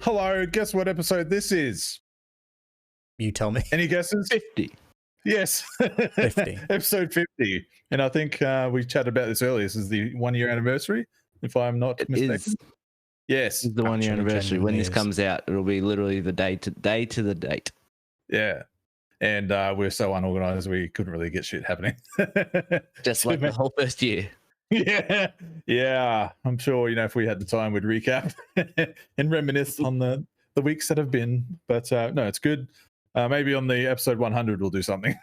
Hello, guess what episode this is? You tell me. Any guesses? 50. Yes. 50. Episode 50. And I think we chatted about this earlier. This is the 1 year anniversary, if I'm not It mistaken. is Yes. the 1 year Actually, anniversary. When this genuinely is. comes out, it'll be literally the day to the date. Yeah. And we're so unorganized, we couldn't really get shit happening. Just like the whole first year. Yeah. Yeah. I'm sure, if we had the time, we'd recap and reminisce on the weeks that have been. But no, it's good. Maybe on the episode 100, we'll do something.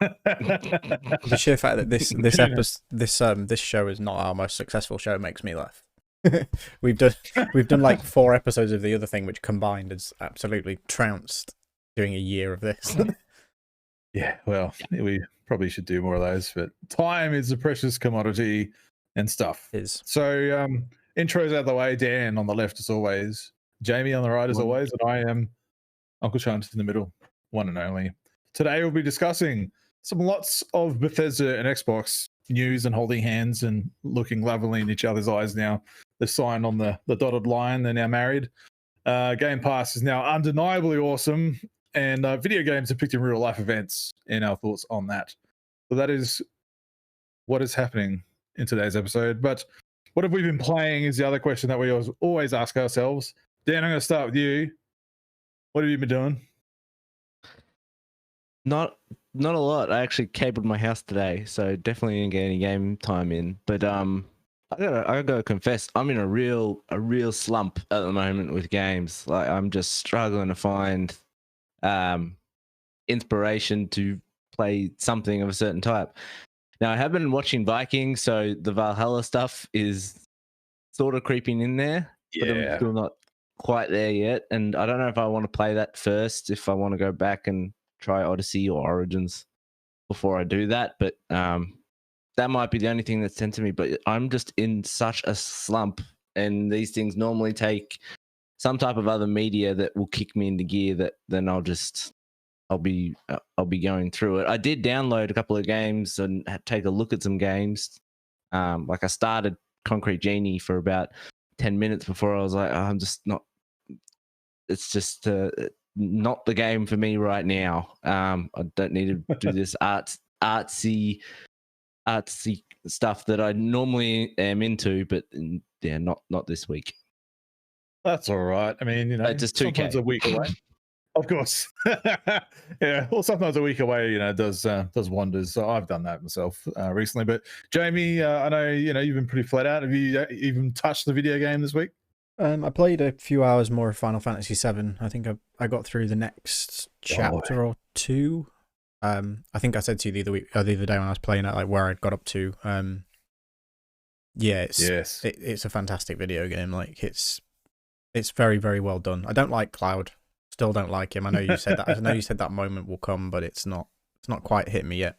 The sheer fact that this show is not our most successful show makes me laugh. we've done like 4 episodes of the other thing, which combined is absolutely trounced doing a year of this. Yeah, well, we probably should do more of those, but time is a precious commodity and stuff. Is So intros out of the way, Dan on the left as always, Jamie on the right as always, and I am Uncle Chance in the middle, one and only. Today we'll be discussing lots of Bethesda and Xbox news and holding hands and looking lovingly in each other's eyes now. They've signed on the dotted line, they're now married. Game Pass is now undeniably awesome, and video games are picked in real life events, and our thoughts on that. So that is what is happening in today's episode. But what have we been playing is the other question that we always ask ourselves. Dan, I'm going to start with you. What have you been doing? Not a lot. I actually cabled my house today, so definitely didn't get any game time in. But I gotta confess, I'm in a real slump at the moment with games. Like I'm just struggling to find inspiration to play something of a certain type. Now I have been watching Vikings, so the Valhalla stuff is sort of creeping in there, but I'm still not quite there yet. And I don't know if I want to play that first, if I want to go back and try Odyssey or Origins before I do that. But that might be the only thing that's tempted me. But I'm just in such a slump, and these things normally take some type of other media that will kick me into gear. That then I'll be going through it. I did download a couple of games and take a look at some games. Like I started Concrete Genie for about 10 minutes before I was like, I'm just not. It's just not the game for me right now. I don't need to do this artsy stuff that I normally am into, but yeah, not this week. That's all right. I mean, just 2K. Sometimes a week away. Of course. Yeah. Well, sometimes a week away, does wonders. So I've done that myself recently. But Jamie, I know, you've been pretty flat out. Have you even touched the video game this week? I played a few hours more of Final Fantasy VII. I think I got through the next chapter or 2. I think I said to you the other day when I was playing it, like where I'd got up to. Yeah, it's a fantastic video game. Like it's very, very well done. I don't like Cloud. Still don't like him. I know you said that. I know you said that moment will come, but it's not quite hit me yet.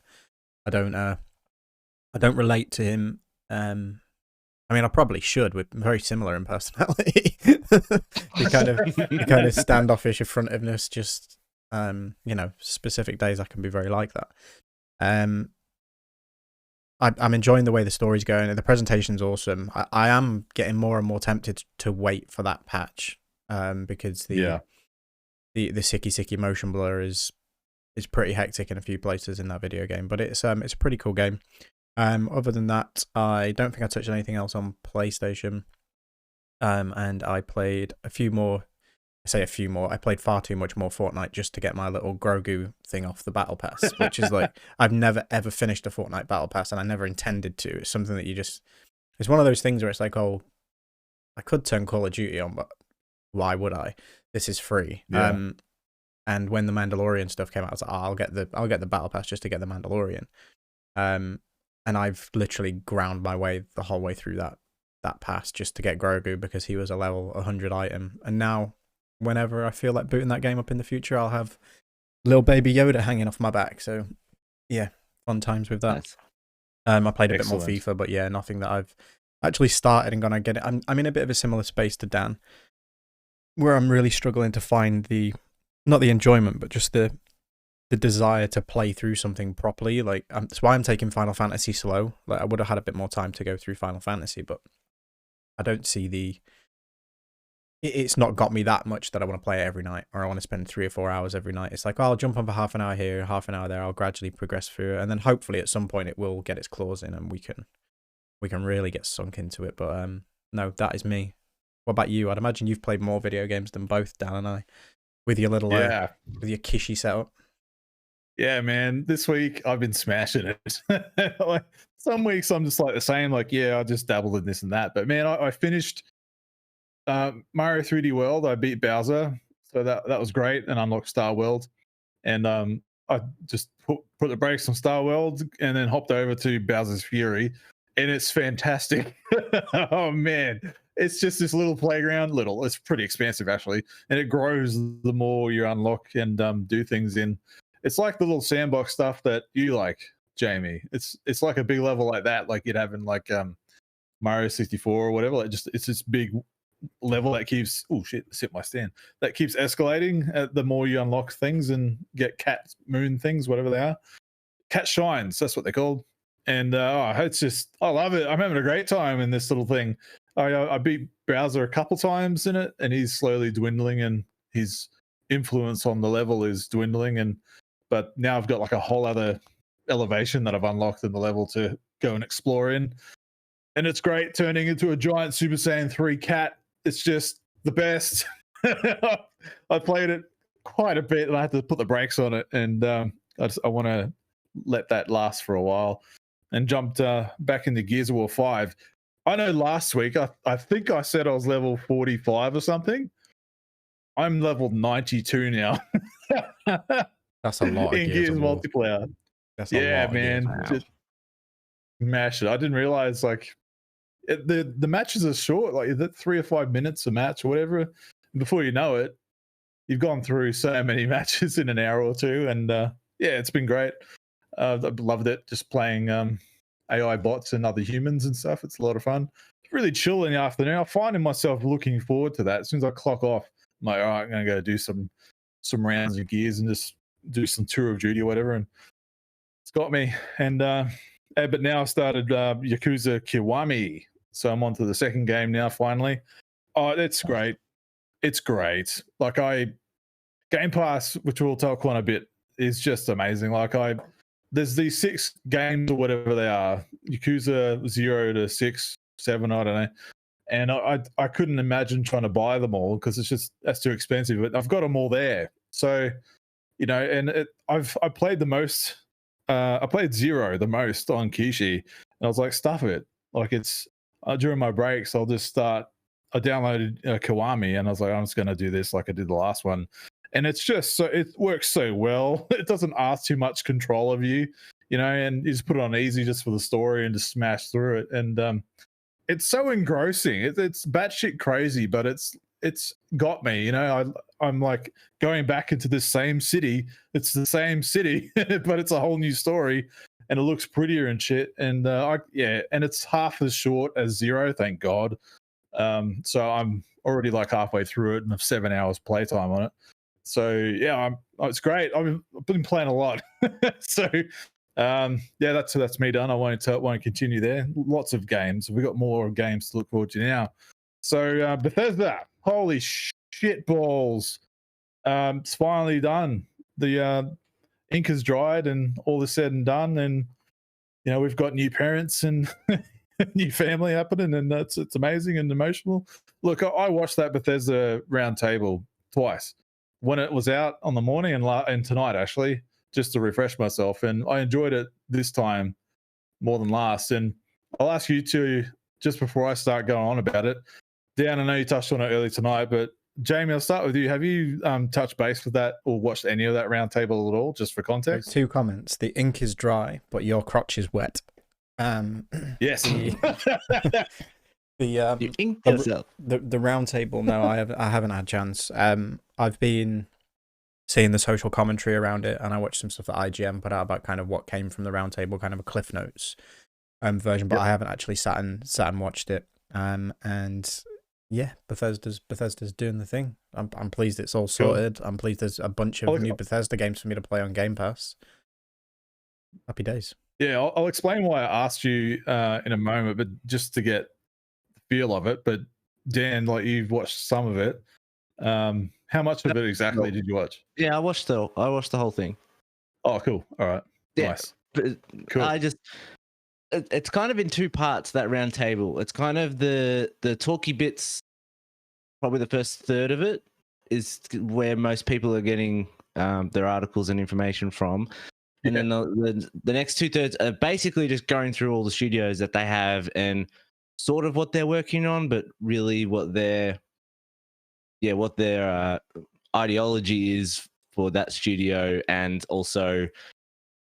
I don't relate to him. I mean, I probably should. We're very similar in personality. You kind of standoffish affrontiveness. Just specific days I can be very like that. I'm enjoying the way the story's going. The presentation's awesome. I am getting more and more tempted to wait for that patch, because the sicky motion blur is pretty hectic in a few places in that video game. But it's a pretty cool game. Other than that, I don't think I touched anything else on PlayStation. And I played a few more. I say a few more. I played far too much more Fortnite just to get my little Grogu thing off the Battle Pass, which is like, I've never ever finished a Fortnite Battle Pass, and I never intended to. It's something that it's one of those things where it's like, oh, I could turn Call of Duty on, but why would I? This is free. Yeah. And when the Mandalorian stuff came out, I was like, oh, I'll get the Battle Pass just to get the Mandalorian. And I've literally ground my way the whole way through that pass just to get Grogu because he was a level 100 item. And now, whenever I feel like booting that game up in the future, I'll have little baby Yoda hanging off my back. So, yeah, fun times with that. Nice. I played a Excellent. bit more FIFA, but yeah, nothing that I've actually started and gonna get it. I'm in a bit of a similar space to Dan, where I'm really struggling to find not the enjoyment, but just the desire to play through something properly. Like that's why I'm taking Final Fantasy slow. Like I would have had a bit more time to go through Final Fantasy, but I don't see it's not got me that much that I want to play it every night, or I want to spend 3 or 4 hours every night. It's like, oh, I'll jump on for half an hour here, half an hour there. I'll gradually progress through it, and then hopefully at some point it will get its claws in, and we can really get sunk into it. But no, that is me. What about you? I'd imagine you've played more video games than both Dan and I, with your little with your Kishi setup. Yeah, man. This week I've been smashing it. Like, some weeks I'm just like the same. Like, yeah, I just dabbled in this and that. But man, I finished Mario 3D World. I beat Bowser, so that was great, and unlocked Star World. And I just put the brakes on Star World and then hopped over to Bowser's Fury, and it's fantastic. Oh man, it's just this little playground. It's pretty expansive actually, and it grows the more you unlock and do things in. It's like the little sandbox stuff that you like, Jamie. It's like a big level like that, like you'd have in like Mario 64 or whatever. Like it's this big level that keeps that keeps escalating the more you unlock things and get cat moon things, whatever they are. Cat shines, that's what they're called. And it's just, I love it. I'm having a great time in this little thing. I beat Bowser a couple times in it, and he's slowly dwindling, and his influence on the level is dwindling. But now I've got like a whole other elevation that I've unlocked in the level to go and explore in. And it's great turning into a giant Super Saiyan 3 cat. It's just the best. I played it quite a bit, and I had to put the brakes on it. And I want to let that last for a while, and jumped back into Gears of War 5. I know last week, I think I said I was level 45 or something. I'm level 92 now. That's a lot in Gears multiplayer. That's a lot, man. Just smash it. I didn't realize like the matches are short, like 3 or 5 minutes a match or whatever. And before you know it, you've gone through so many matches in an hour or two, and it's been great. I've loved it, just playing AI bots and other humans and stuff. It's a lot of fun. It's really chill in the afternoon. I'm finding myself looking forward to that. As soon as I clock off, I'm like, all right, I'm gonna go do some rounds of Gears and just do some tour of duty or whatever. And it's got me. And but now I've started Yakuza Kiwami, so I'm on to the second game now finally. Oh, it's great. It's great. Like Game Pass, which we'll talk on a bit, is just amazing. Like there's these 6 games or whatever they are, Yakuza 0 to 6, 7, I don't know. And I couldn't imagine trying to buy them all because that's too expensive. But I've got them all there. So, and I played the most. I played 0 the most on Kishi, and I was like, stuff it. Like it's during my breaks, I'll just start. I downloaded Kiwami, and I was like, I'm just going to do this like I did the last one. And it's just so it works so well. It doesn't ask too much control of you, and you just put it on easy just for the story and just smash through it. And it's so engrossing. It's batshit crazy, but it's got me. I'm like going back into this same city. It's the same city, but it's a whole new story, and it looks prettier and shit. And and it's half as short as 0, thank God. So I'm already like halfway through it and have 7 hours playtime on it. So yeah, it's great. I've been playing a lot. So that's me done. I won't continue there. Lots of games. We've got more games to look forward to now. So Bethesda, holy shit balls. It's finally done. The ink has dried and all is said and done, and we've got new parents and new family happening, and it's amazing and emotional. Look, I watched that Bethesda roundtable twice. When it was out on the morning and tonight, actually, just to refresh myself. And I enjoyed it this time more than last. And I'll ask you to, just before I start going on about it, Dan, I know you touched on it early tonight, but Jamie, I'll start with you. Have you touched base with that or watched any of that roundtable at all, just for context? 2 comments. The ink is dry, but your crotch is wet. Yes. You inked yourself. The round table, no, I haven't had a chance. I've been seeing the social commentary around it, and I watched some stuff that IGN put out about kind of what came from the round table, kind of a Cliff Notes version, but I haven't actually sat and watched it. And yeah, Bethesda's doing the thing. I'm pleased it's all sorted. Cool. I'm pleased there's a bunch of new Bethesda games for me to play on Game Pass. Happy days. Yeah, I'll explain why I asked you in a moment, but just to get feel of it. But Dan, like you've watched some of it. How much of it exactly did you watch? Yeah, I watched the whole thing. Oh, cool. All right. Yeah, Nice. but Cool. It's kind of in two parts, that round table. It's kind of the talky bits, probably the first third of it is where most people are getting their articles and information from. And then the next 2/3 are basically just going through all the studios that they have and sort of what they're working on, but really what their ideology is for that studio. And also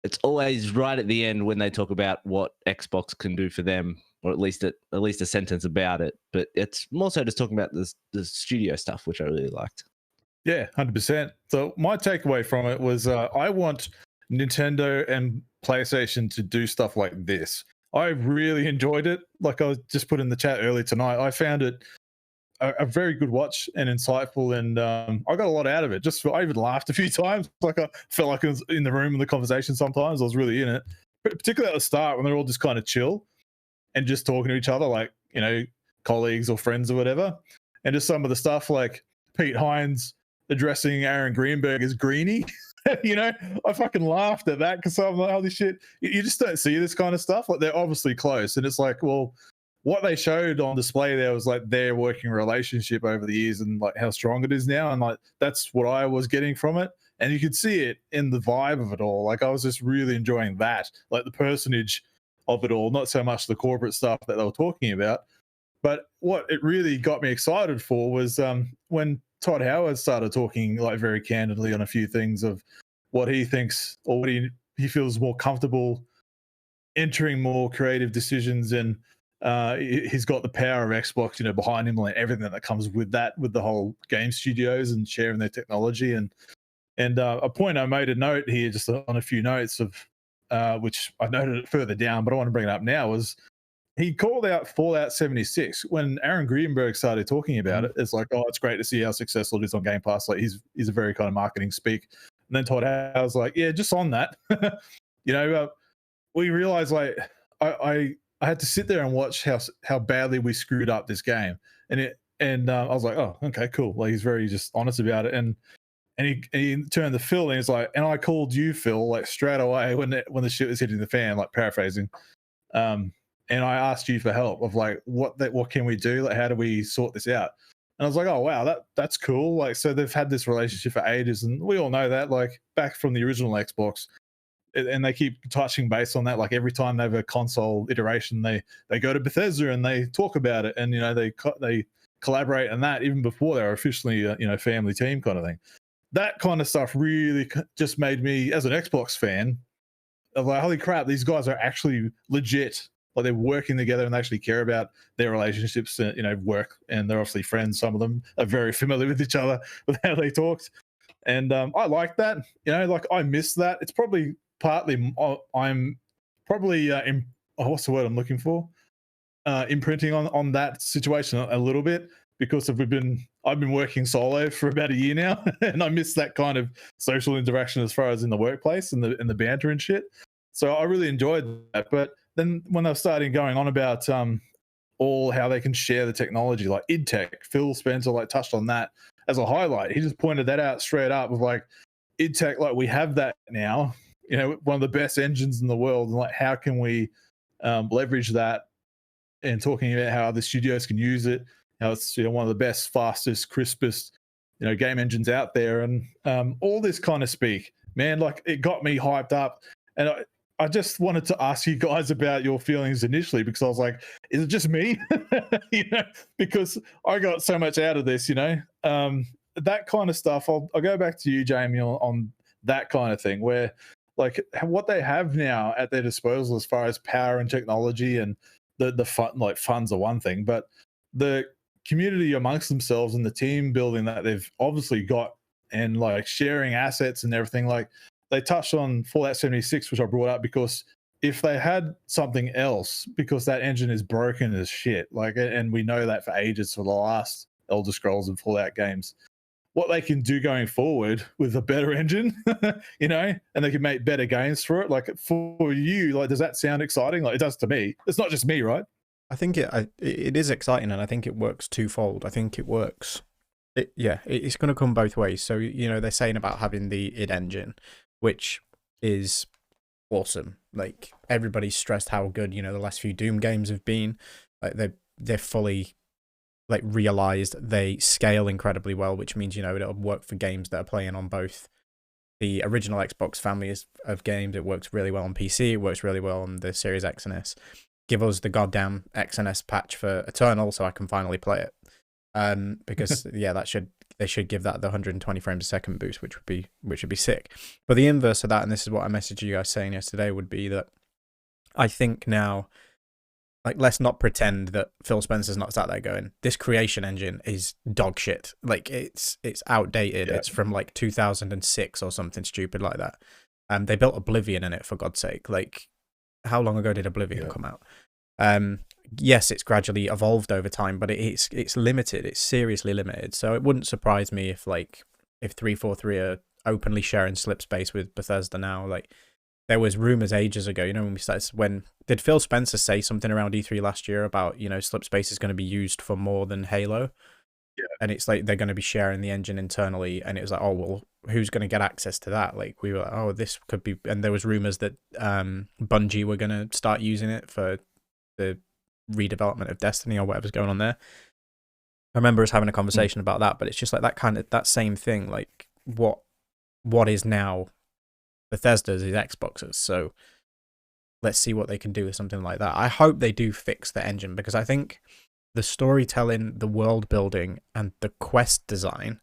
it's always right at the end when they talk about what Xbox can do for them, or at least a sentence about it. But it's more so just talking about the studio stuff, which I really liked. Yeah, 100%. So my takeaway from it was I want Nintendo and PlayStation to do stuff like this. I really enjoyed it. Like I was just put in the chat earlier tonight, I found it a very good watch and insightful, and I got a lot out of it. I even laughed a few times. Like I felt like I was in the room in the conversation sometimes. I was really in it, but particularly at the start when they're all just kind of chill and just talking to each other, like, you know, colleagues or friends or whatever. And just some of the stuff like Pete Hines addressing Aaron Greenberg as Greenie. You know, I fucking laughed at that because I'm like, holy shit, you just don't see this kind of stuff. Like they're obviously close, and it's like, well, what they showed on display there was like their working relationship over the years and like how strong it is now, and like that's what I was getting from it, and you could see it in the vibe of it all. Like I was just really enjoying that, like the personage of it all, not so much the corporate stuff that they were talking about. But what it really got me excited for was when Todd Howard started talking like very candidly on a few things of what he thinks or what he feels more comfortable entering more creative decisions, and he's got the power of Xbox, you know, behind him, like everything that comes with that, with the whole game studios and sharing their technology. And a point I made a note here, just on a few notes of which I noted it further down, but I want to bring it up now, was he called out Fallout 76 when Aaron Greenberg started talking about it. It's like, oh, it's great to see how successful it is on Game Pass. Like he's a very kind of marketing speak. And then Todd Howard's like, yeah, just on that, you know, we realized like I had to sit there and watch how badly we screwed up this game, and I was like, oh, okay, cool. Like he's very just honest about it, and he turned to Phil and he's like, and I called you, Phil, like straight away when the shit was hitting the fan, like paraphrasing, and I asked you for help of like what can we do, like how do we sort this out? And I was like, oh wow, that's cool. Like so they've had this relationship for ages, and we all know that, like back from the original Xbox. And they keep touching base on that. Like every time they have a console iteration, they go to Bethesda and they talk about it, and you know they collaborate on that even before they're officially family team kind of thing. That kind of stuff really just made me, as an Xbox fan, of like, holy crap, these guys are actually legit. Like they're working together and they actually care about their relationships, work, and they're obviously friends. Some of them are very familiar with each other with how they talked, and I like that. You know, like I miss that. It's probably partly I'm probably what's the word I'm looking for? Imprinting on that situation a little bit, because I've been working solo for about a year now, and I miss that kind of social interaction as far as in the workplace and the banter and shit. So I really enjoyed that. But then when they were starting going on about all how they can share the technology, like id Tech, Phil Spencer like touched on that as a highlight. He just pointed that out straight up of like id Tech, like we have that now. You know, one of the best engines in the world, and like how can we leverage that? And talking about how other studios can use it, how it's one of the best, fastest, crispest game engines out there, and all this kind of speak, man, like it got me hyped up. And I just wanted to ask you guys about your feelings initially, because I was like, is it just me? Because I got so much out of this, that kind of stuff. I'll go back to you, Jamie, on that kind of thing, where like what they have now at their disposal as far as power and technology, and the fun, like funds are one thing, but the community amongst themselves and the team building that they've obviously got, and like sharing assets and everything. Like they touched on Fallout 76, which I brought up because if they had something else, because that engine is broken as shit, like, and we know that for ages for the last Elder Scrolls and Fallout games, what they can do going forward with a better engine, and they can make better games for it. Like for you, like, does that sound exciting? Like it does to me. It's not just me, right? I think it is exciting, and I think it works twofold. I think it works. It's going to come both ways. So, they're saying about having the id engine, which is awesome. Like, everybody's stressed how good, the last few Doom games have been. Like, they're fully, like, realized they scale incredibly well, which means, it'll work for games that are playing on both the original Xbox family of games. It works really well on PC. It works really well on the Series X and S. Give us the goddamn X and S patch for Eternal so I can finally play it. Because they should give that the 120 frames a second boost, which would be sick. But the inverse of that, and this is what I messaged you guys saying yesterday, would be that I think now, like, let's not pretend that Phil Spencer's not sat there going, this creation engine is dog shit. Like, it's outdated. Yeah. It's from like 2006 or something stupid like that. They built Oblivion in it, for God's sake. Like, how long ago did Oblivion come out? Yes, it's gradually evolved over time, but it's limited. It's seriously limited. So it wouldn't surprise me if 343 are openly sharing slip space with Bethesda now. Like, there was rumors ages ago, when did Phil Spencer say something around E3 last year about, slip space is going to be used for more than Halo? Yeah. And it's like they're going to be sharing the engine internally, and it was like, oh, well, who's going to get access to that? Like, we were like, oh, this could be, and there was rumors that Bungie were going to start using it for the redevelopment of Destiny or whatever's going on there. I remember us having a conversation about that, but it's just like that same thing. Like, what is now Bethesda's is Xbox's, so let's see what they can do with something like that. I hope they do fix the engine, because I think the storytelling, the world building, and the quest design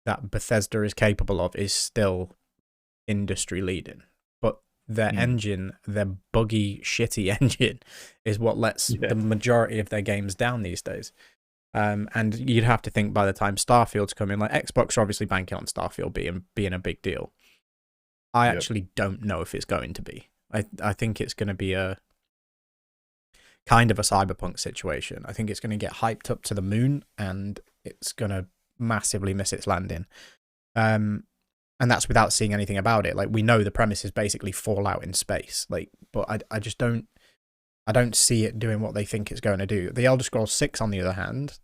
that Bethesda is capable of is still industry leading. But their engine, their buggy, shitty engine, is what lets the majority of their games down these days. And you'd have to think by the time Starfield's come in, like, Xbox are obviously banking on Starfield being a big deal. I actually don't know if it's going to be. I think it's going to be a kind of a Cyberpunk situation. I think it's going to get hyped up to the moon, and it's going to massively miss its landing. And that's without seeing anything about it. Like, we know the premise is basically Fallout in space. Like, but I just don't see it doing what they think it's going to do. The Elder Scrolls 6, on the other hand,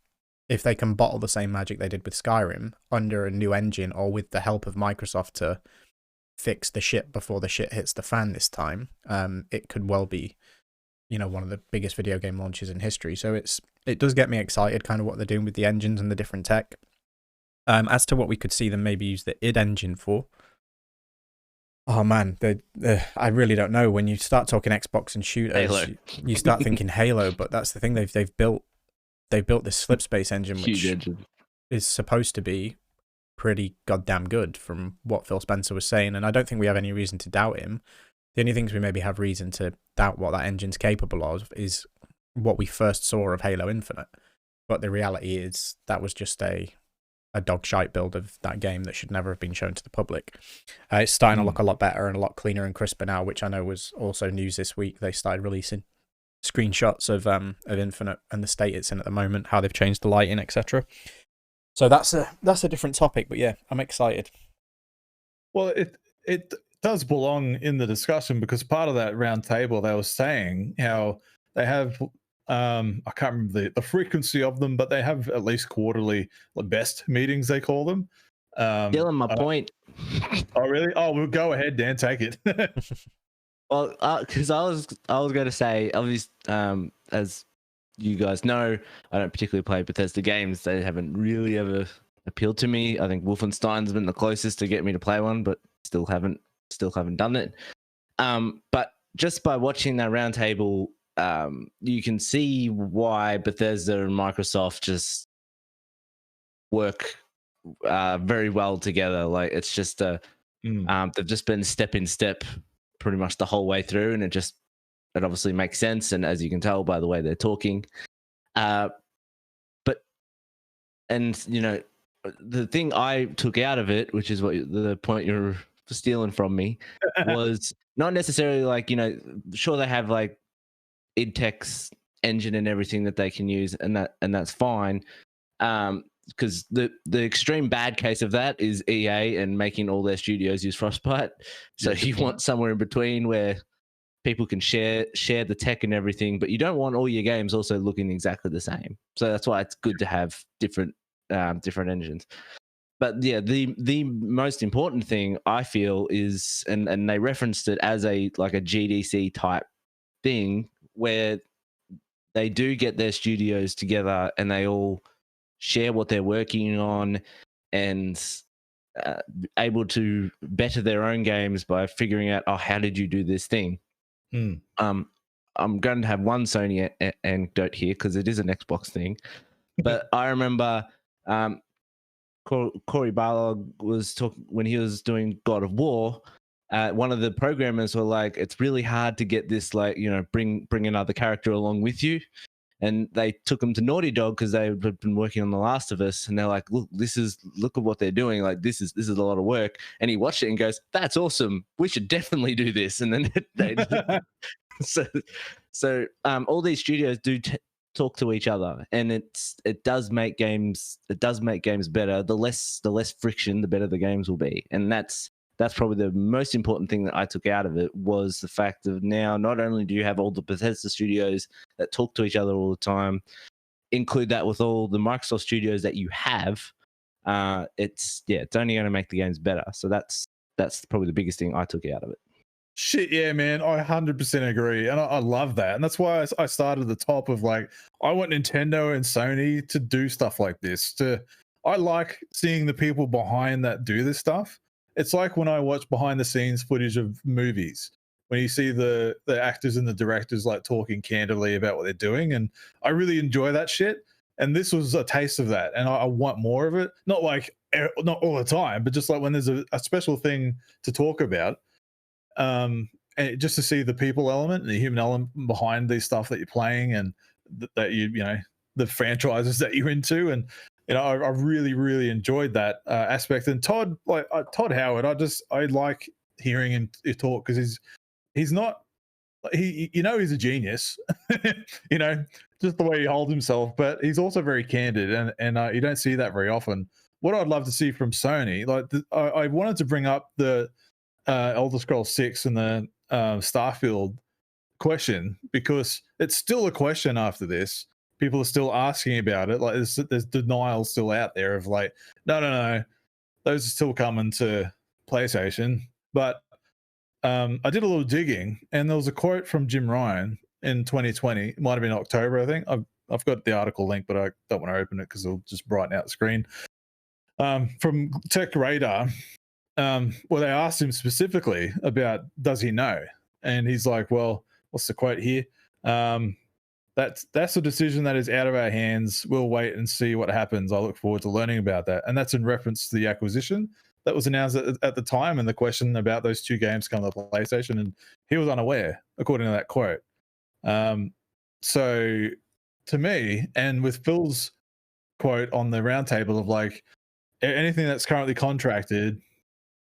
if they can bottle the same magic they did with Skyrim under a new engine, or with the help of Microsoft to fix the shit before the shit hits the fan this time, it could well be, one of the biggest video game launches in history. So it does get me excited, kind of what they're doing with the engines and the different tech. As to what we could see them maybe use the id engine for, oh man, I really don't know. When you start talking Xbox and shooters, you start thinking Halo. But that's the thing, they've built this slip space engine, which is supposed to be pretty goddamn good from what Phil Spencer was saying, and I don't think we have any reason to doubt him. The only things we maybe have reason to doubt what that engine's capable of is what we first saw of Halo Infinite. But the reality is that was just a dog shite build of that game that should never have been shown to the public. It's starting to look a lot better and a lot cleaner and crisper now, which I know was also news this week. They started releasing screenshots of Infinite and the state it's in at the moment, how they've changed the lighting, etc. So that's a different topic, but yeah, I'm excited. Well, it does belong in the discussion, because part of that round table, they were saying how they have I can't remember the frequency of them, but they have at least quarterly best meetings, they call them. Still on my point. Oh really? Oh, we'll go ahead, Dan, take it. Well, because I was going to say, obviously, as you guys know, I don't particularly play Bethesda games. They haven't really ever appealed to me. I think Wolfenstein's been the closest to get me to play one, but still haven't done it. But just by watching that roundtable, you can see why Bethesda and Microsoft just work very well together. Like, it's just they've just been step in step pretty much the whole way through, and it obviously makes sense. And as you can tell by the way they're talking, the thing I took out of it, which is what the point you're stealing from me, was not necessarily like, sure, they have like id Tech's engine and everything that they can use, and that's fine. Because the extreme bad case of that is EA and making all their studios use Frostbite. So you want somewhere in between where people can share the tech and everything, but you don't want all your games also looking exactly the same. So that's why it's good to have different engines. But yeah, the most important thing I feel is, and they referenced it as a GDC type thing, where they do get their studios together and they all share what they're working on and able to better their own games by figuring out, how did you do this thing? I'm going to have one Sony anecdote here because it is an Xbox thing, but I remember Corey Barlog was talking when he was doing God of War. One of the programmers were like, "It's really hard to get this, bring another character along with you." And they took him to Naughty Dog because they had been working on The Last of Us, and they're like, "Look at what they're doing. Like this is a lot of work." And he watched it and goes, "That's awesome. We should definitely do this." And then so all these studios do talk to each other, and it does make games better. The less friction, the better the games will be. And that's probably the most important thing that I took out of it, was the fact of now not only do you have all the Bethesda studios that talk to each other all the time, include that with all the Microsoft studios that you have, it's only going to make the games better. So that's probably the biggest thing I took out of it. Shit, yeah, man, I 100% agree, and I love that, and that's why I started at the top of I want Nintendo and Sony to do stuff like this. I like seeing the people behind that do this stuff. It's like when I watch behind the scenes footage of movies, when you see the actors and the directors talking candidly about what they're doing, and I really enjoy that shit. And this was a taste of that, and I want more of it. Not not all the time, but just when there's a special thing to talk about. And just to see the people element and the human element behind these stuff that you're playing, and that the franchises that you're into, and I really, really enjoyed that aspect. And Todd Howard, I like hearing him talk, because he's not he's a genius, just the way he holds himself, but he's also very candid, and you don't see that very often. What I'd love to see from Sony, I wanted to bring up the Elder Scrolls 6 and the Starfield question, because it's still a question after this. People are still asking about it. There's denial still out there of no, those are still coming to PlayStation. But I did a little digging, and there was a quote from Jim Ryan in 2020. It might have been October, I think. I've got the article link, but I don't want to open it because it'll just brighten out the screen. From Tech Radar, well, they asked him specifically about does he know, and he's like, "Well, what's the quote here? That's a decision that is out of our hands. We'll wait and see what happens. I look forward to learning about that." And that's in reference to the acquisition that was announced at the time, and the question about those two games coming to PlayStation, and he was unaware, according to that quote. So to me, and with Phil's quote on the roundtable of anything that's currently contracted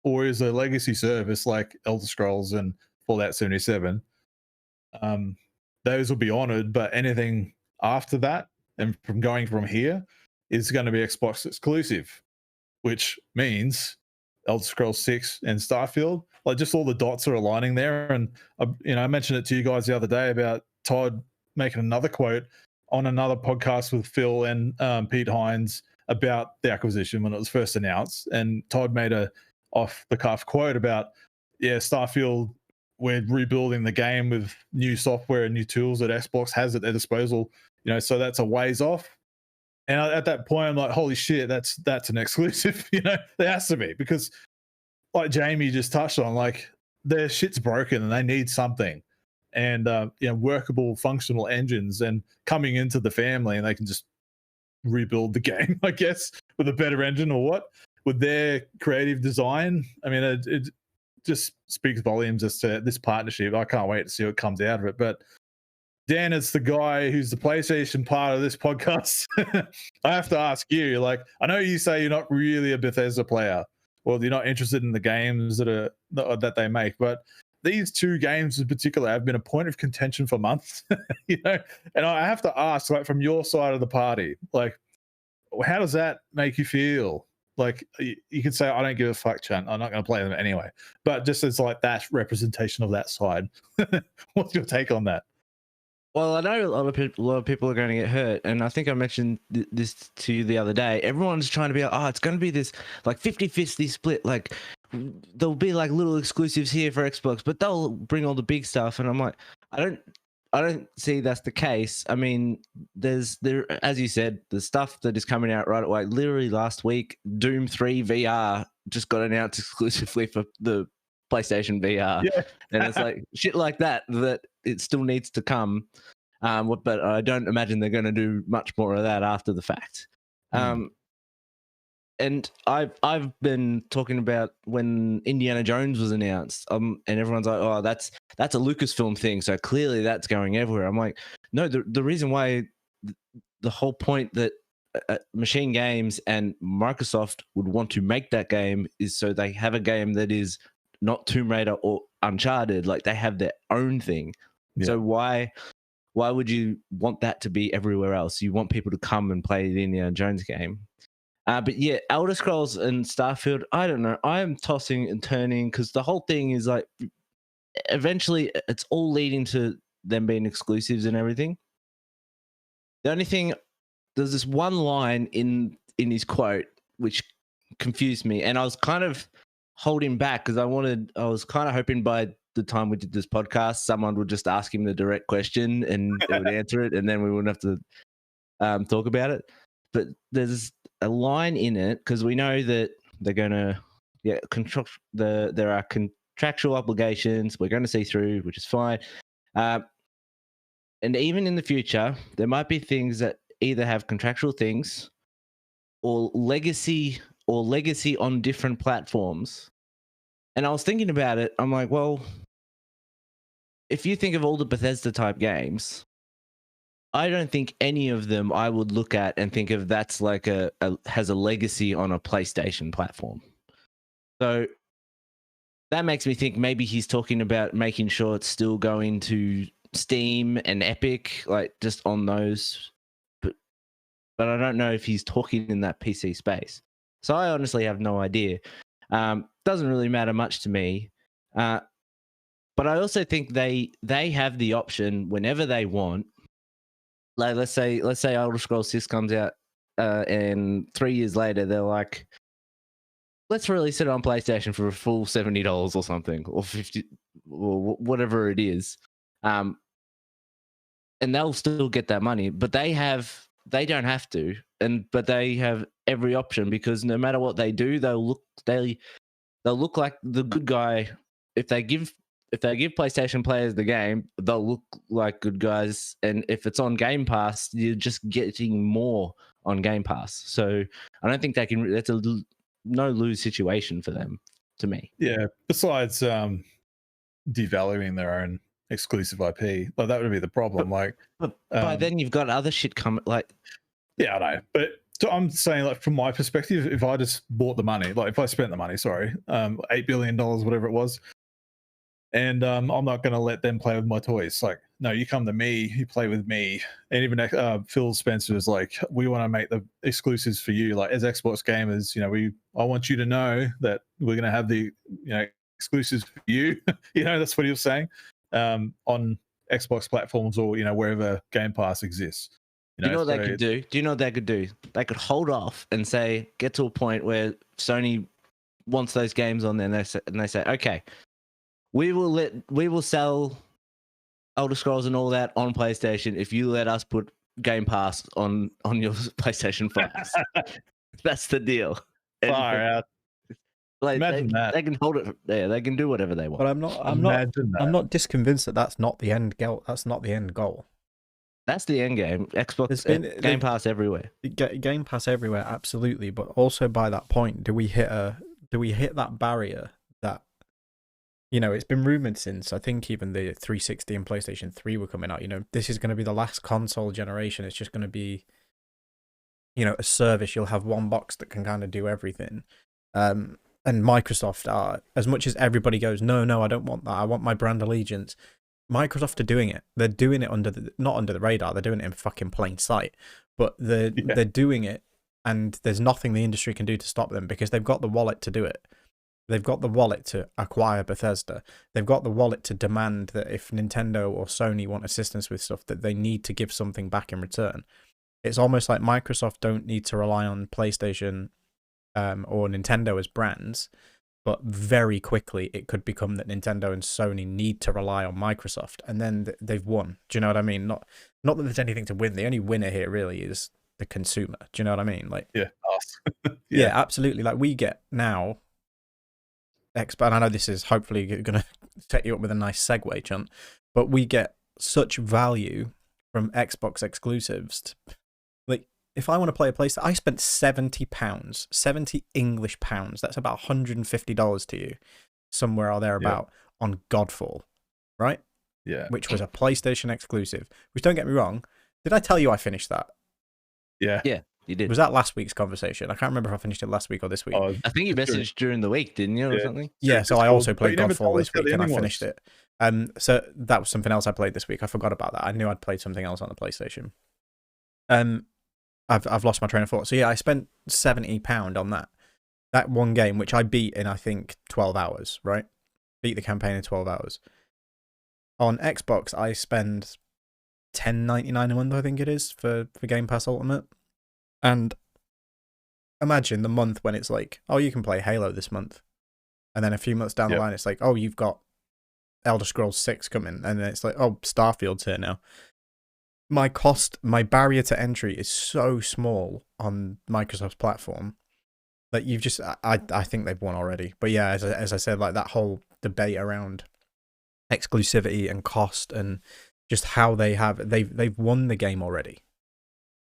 or is a legacy service like Elder Scrolls and Fallout 77, those will be honored, but anything after that and going from here is going to be Xbox exclusive, which means Elder Scrolls 6 and Starfield, just all the dots are aligning there. And I mentioned it to you guys the other day about Todd making another quote on another podcast with Phil and Pete Hines about the acquisition when it was first announced, and Todd made a off the cuff quote about, Starfield, we're rebuilding the game with new software and new tools that Xbox has at their disposal, so that's a ways off. And at that point, I'm like, holy shit, that's an exclusive. There has to be, because like Jamie just touched on, their shit's broken and they need something, and workable, functional engines, and coming into the family, and they can just rebuild the game, I guess, with a better engine or what, with their creative design. I mean, it just speaks volumes as to this partnership. I can't wait to see what comes out of it. But Dan, it's the guy who's the PlayStation part of this podcast. I have to ask you, I know you say you're not really a Bethesda player, or you're not interested in the games that they make, but these two games in particular have been a point of contention for months, and I have to ask, from your side of the party, how does that make you feel? Like you could say, I don't give a fuck, Chan. I'm not going to play them anyway. But just as like that representation of that side. What's your take on that? Well, I know a lot of people are going to get hurt, and I think I mentioned this to you the other day. Everyone's trying to be like, oh, it's going to be this like 50-50 split. Like there'll be like little exclusives here for Xbox, but they'll bring all the big stuff. And I'm like, I don't see that's the case. I mean, there, as you said, the stuff that is coming out right away. Literally last week, Doom 3 VR just got announced exclusively for the PlayStation VR, and it's like shit like that it still needs to come. But I don't imagine they're going to do much more of that after the fact. And I've been talking about when Indiana Jones was announced, and everyone's like, oh, that's a Lucasfilm thing, so clearly that's going everywhere. I'm like, no, the reason why the whole point that Machine Games and Microsoft would want to make that game is so they have a game that is not Tomb Raider or Uncharted, like they have their own thing. Yeah. So why would you want that to be everywhere else? You want people to come and play the Indiana Jones game. But yeah, Elder Scrolls and Starfield, I don't know. I am tossing and turning because the whole thing is like, eventually it's all leading to them being exclusives and everything. The only thing, there's this one line in his quote which confused me, and I was kind of holding back because I was kind of hoping by the time we did this podcast, someone would just ask him the direct question and they would answer it, and then we wouldn't have to talk about it. But there's a line in it because we know that they're going to, there are contractual obligations we're going to see through, which is fine. And even in the future, there might be things that either have contractual things or legacy on different platforms. And I was thinking about it. I'm like, well, if you think of all the Bethesda type games, I don't think any of them I would look at and think of that's like has a legacy on a PlayStation platform. So that makes me think maybe he's talking about making sure it's still going to Steam and Epic, like just on those. But I don't know if he's talking in that PC space. So I honestly have no idea. Doesn't really matter much to me. But I also think they have the option whenever they want. Like let's say Elder Scrolls 6 comes out and 3 years later they're like, let's release it on PlayStation for a full $70 or something, or $50 or whatever it is. And they'll still get that money, but they don't have to, but they have every option because no matter what they do, they'll look like the good guy. If they give PlayStation players the game, they'll look like good guys. And if it's on Game Pass, you're just getting more on Game Pass. So I don't think that's a no-lose situation for them, to me. Yeah. Besides devaluing their own exclusive IP, like that would be the problem. But by then you've got other shit coming. Like, yeah, I know. But I'm saying, like, from my perspective, if I just bought the money, like if I spent the money, $8 billion, whatever it was, and I'm not going to let them play with my toys. Like, no, you come to me, you play with me. And even Phil Spencer is like, we want to make the exclusives for you. Like, as Xbox gamers, I want you to know that we're going to have the exclusives for you. That's what he was saying, on Xbox platforms or wherever Game Pass exists. Do you know what they could do? Do you know what they could do? They could hold off and get to a point where Sony wants those games on there, and they say, okay, we will sell Elder Scrolls and all that on PlayStation if you let us put Game Pass on your PlayStation 5. That's the deal. Far out. Like, imagine that. They can hold it there. They can do whatever they want. But I'm not disconvinced that that's not the end goal. That's not the end goal. That's the end game. Xbox Game Pass everywhere. Game Pass everywhere, absolutely. But also by that point, do we hit that barrier that it's been rumored since I think even the 360 and PlayStation 3 were coming out. This is going to be the last console generation. It's just going to be a service. You'll have one box that can kind of do everything. And Microsoft are, as much as everybody goes, no, I don't want that. I want my brand allegiance. Microsoft are doing it. They're doing it not under the radar. They're doing it in fucking plain sight. But they're doing it and there's nothing the industry can do to stop them because they've got the wallet to do it. They've got the wallet to acquire Bethesda. They've got the wallet to demand that if Nintendo or Sony want assistance with stuff, that they need to give something back in return. It's almost like Microsoft don't need to rely on PlayStation or Nintendo as brands, but very quickly it could become that Nintendo and Sony need to rely on Microsoft, and then they've won. Do you know what I mean? Not that there's anything to win. The only winner here really is the consumer. Do you know what I mean? Like, yeah, us. Yeah, absolutely. Like, we get now, and I know this is hopefully going to set you up with a nice segue, Chunt, but we get such value from Xbox exclusives. Like, if I want to play a PlayStation, I spent £70, 70 English pounds. That's about $150 to you, somewhere or thereabout, on Godfall, right? Yeah. Which was a PlayStation exclusive. Which, don't get me wrong, did I tell you I finished that? Yeah. Yeah, you did. Was that last week's conversation? I can't remember if I finished it last week or this week. I think you messaged during the week, didn't you, or something? Yeah, so I also played Godfall this week, and I was. finished it. So that was something else I played this week. I forgot about that. I knew I'd played something else on the PlayStation. I've lost my train of thought. So yeah, I spent £70 on that one game, which I beat in, I think, 12 hours, right? Beat the campaign in 12 hours. On Xbox, I spend $10.99 a month, I think it is, for Game Pass Ultimate. And imagine the month when it's like, oh, you can play Halo this month. And then a few months down the line, it's like, oh, you've got Elder Scrolls 6 coming. And then it's like, oh, Starfield's here now. My barrier to entry is so small on Microsoft's platform that you've just, I think they've won already. But yeah, as I said, like, that whole debate around exclusivity and cost and just how they've won the game already,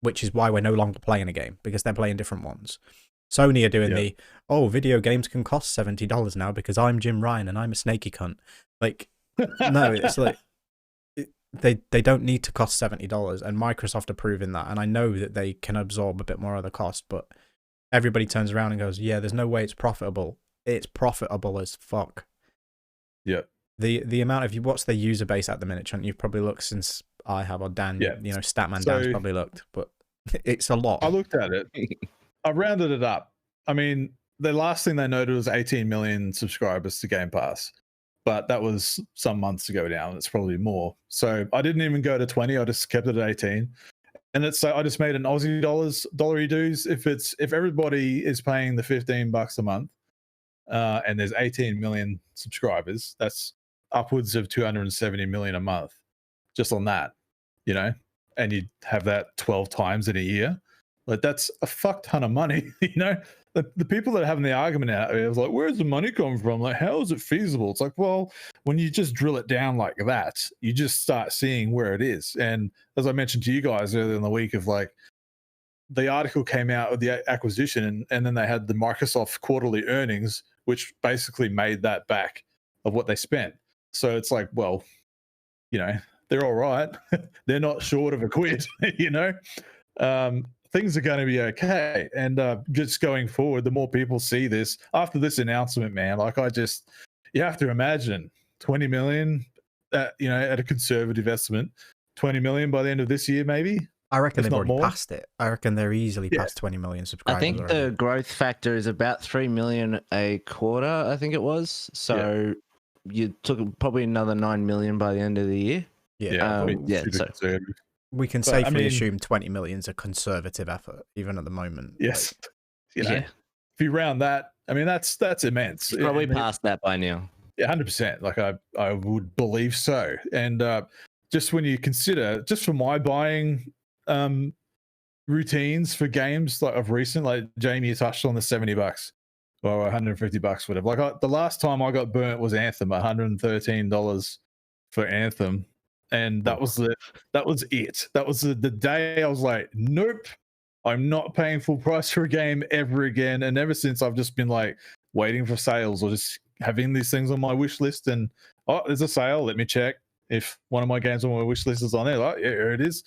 which is why we're no longer playing a game, because they're playing different ones. Sony are doing video games can cost $70 now because I'm Jim Ryan and I'm a snaky cunt. Like, no, it's like, they don't need to cost $70, and Microsoft are proving that. And I know that they can absorb a bit more of the cost, but everybody turns around and goes, yeah, there's no way it's profitable. It's profitable as fuck. Yeah. The amount of, what's their user base at the minute, Chunt? You've probably looked since I have, or Dan, Statman Dan's probably looked, but it's a lot. I looked at it. I rounded it up. I mean, the last thing they noted was 18 million subscribers to Game Pass, but that was some months ago now, and it's probably more. So I didn't even go to 20. I just kept it at 18. And it's I just made an Aussie dollary dues. If everybody is paying the $15 a month, and there's 18 million subscribers, that's upwards of 270 million a month just on that, and you have that 12 times in a year. Like, that's a fuck ton of money. The people that are having the argument out there was like, where's the money come from? Like, how is it feasible? It's like, well, when you just drill it down like that, you just start seeing where it is. And as I mentioned to you guys earlier in the week, of like, the article came out with the acquisition, and then they had the Microsoft quarterly earnings, which basically made that back of what they spent. So it's like, well, they're all right. They're not short of a quid, things are going to be okay. And just going forward, the more people see this after this announcement, man, like, you have to imagine 20 million, at a conservative estimate, 20 million by the end of this year, maybe. I reckon they've already passed it. I reckon they're easily past 20 million subscribers. I think the growth factor is about 3 million a quarter, I think it was. So you took probably another 9 million by the end of the year. So we can safely assume 20 million is a conservative effort, even at the moment. Yes. If you round that, I mean, that's immense. It's probably past that by now. Yeah, 100%. Like, I would believe so. And just when you consider, just for my buying routines for games, like, of recent, like Jamie, you touched on the $70 or $150, whatever. Like, the last time I got burnt was Anthem, $113 for Anthem. And that was it. That was the day I was like, nope, I'm not paying full price for a game ever again. And ever since, I've just been like waiting for sales, or just having these things on my wish list. And, oh, there's a sale. Let me check if one of my games on my wish list is on there. Like, yeah, here it is.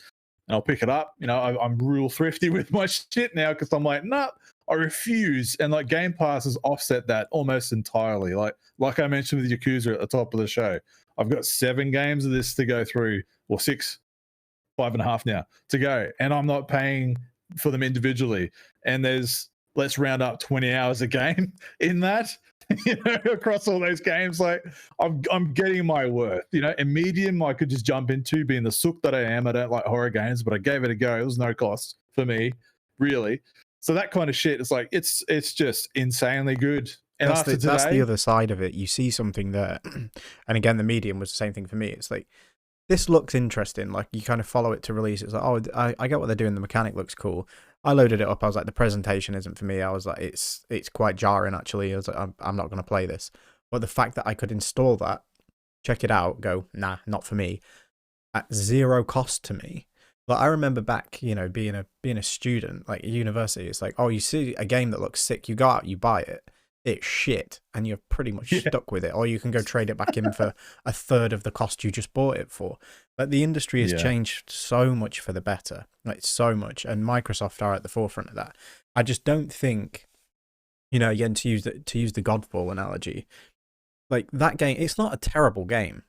And I'll pick it up. I'm real thrifty with my shit now, because I'm like, nah, I refuse. And like, Game Pass has offset that almost entirely. Like I mentioned with Yakuza at the top of the show, I've got 7 games of this to go through, or 6, 5.5 now to go, and I'm not paying for them individually, and there's, let's round up 20 hours a game in that, across all those games. Like I'm getting my worth, and Medium I could just jump into, being the sook that I am. I don't like horror games, but I gave it a go. It was no cost for me, really. So that kind of shit, it's like, it's just insanely good. And that's the other side of it. You see something there, and again, the Medium was the same thing for me. It's like, this looks interesting. Like, you kind of follow it to release. It's like, oh, I get what they're doing. The mechanic looks cool. I loaded it up. I was like, the presentation isn't for me. I was like, it's quite jarring, actually. I was like, I'm not going to play this. But the fact that I could install that, check it out, go, nah, not for me, at zero cost to me. Like, I remember back, being a student, like at university, it's like, oh, you see a game that looks sick, you go out, you buy it. It's shit, and you're pretty much stuck with it. Or you can go trade it back in for a third of the cost you just bought it for. But the industry has changed so much for the better, like so much, and Microsoft are at the forefront of that. I just don't think, again, to use the Godfall analogy, like that game, it's not a terrible game.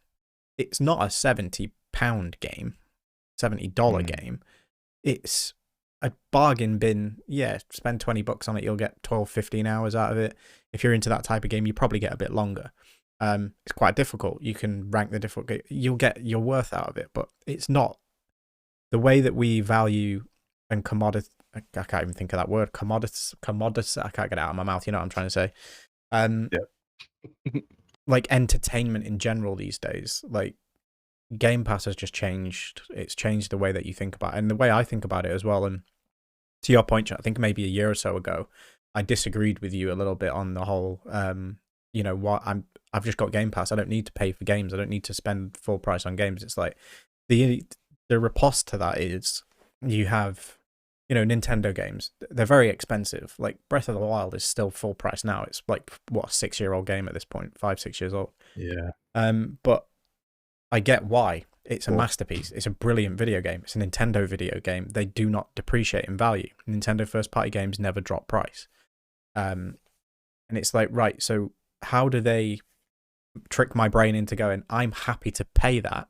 It's not a £70 game, $70 game. It's a bargain bin. Yeah, spend $20 on it, you'll get 12-15 hours out of it. If you're into that type of game, you probably get a bit longer. It's quite difficult. You can rank the difficult. You'll get your worth out of it, but it's not the way that we value and commodity. I can't even think of that word. Commodity. I can't get it out of my mouth. You know what I'm trying to say? Like entertainment in general these days. Like, Game Pass has just changed. It's changed the way that you think about it, and the way I think about it as well. And to your point, I think maybe a year or so ago, I disagreed with you a little bit on the whole, I've just got Game Pass. I don't need to pay for games. I don't need to spend full price on games. It's like the riposte to that is you have, Nintendo games. They're very expensive. Like Breath of the Wild is still full price now. It's like, what, a 6-year-old game at this point, 5-6 years old. Yeah. But I get why. It's a masterpiece. It's a brilliant video game. It's a Nintendo video game. They do not depreciate in value. Nintendo first-party games never drop price. And it's like, right, so how do they trick my brain into going, I'm happy to pay that?